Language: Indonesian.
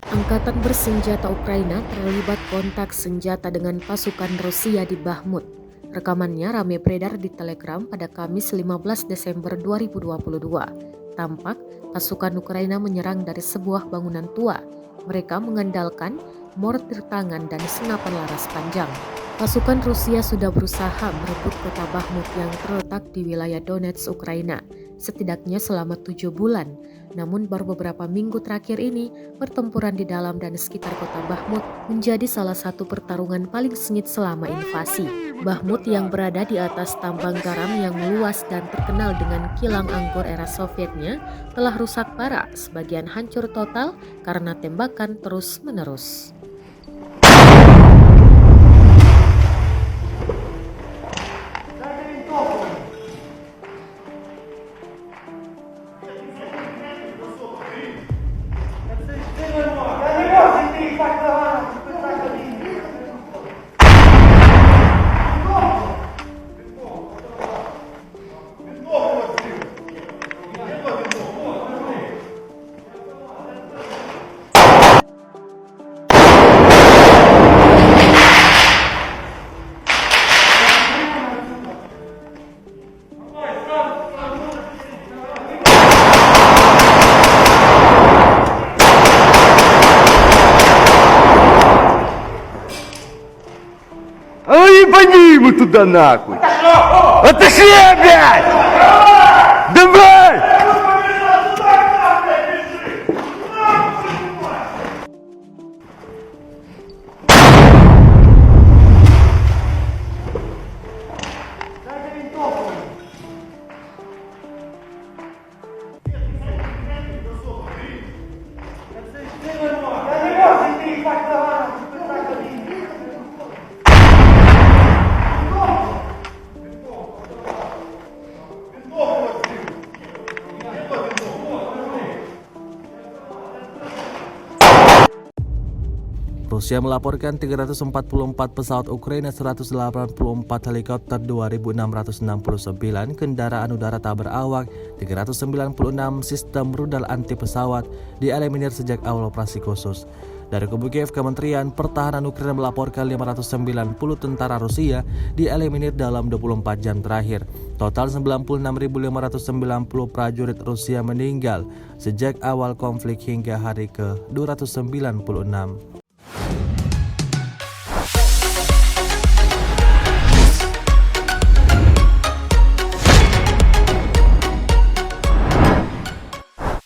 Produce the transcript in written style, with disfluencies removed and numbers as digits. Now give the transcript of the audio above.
Angkatan bersenjata Ukraina terlibat kontak senjata dengan pasukan Rusia di Bakhmut. Rekamannya ramai beredar di Telegram pada Kamis 15 Desember 2022. Tampak pasukan Ukraina menyerang dari sebuah bangunan tua. Mereka mengandalkan mortir tangan dan senapan laras panjang. Pasukan Rusia sudah berusaha merebut kota Bakhmut yang terletak di wilayah Donetsk, Ukraina, setidaknya selama 7 bulan. Namun baru beberapa minggu terakhir ini, pertempuran di dalam dan sekitar kota Bakhmut menjadi salah satu pertarungan paling sengit selama invasi. Bakhmut yang berada di atas tambang garam yang luas dan terkenal dengan kilang anggur era Sovietnya telah rusak parah, sebagian hancur total karena tembakan terus-menerus. А ну ебани ему туда нахуй! Отошли опять! Давай! Rusia melaporkan 344 pesawat Ukraina, 184 helikopter, 2.669 kendaraan udara tak berawak, 396 sistem rudal anti pesawat dieliminir sejak awal operasi khusus. Dari kubu Kiev, Kementerian Pertahanan Ukraina melaporkan 590 tentara Rusia dieliminir dalam 24 jam terakhir. Total 96.590 prajurit Rusia meninggal sejak awal konflik hingga hari ke-296.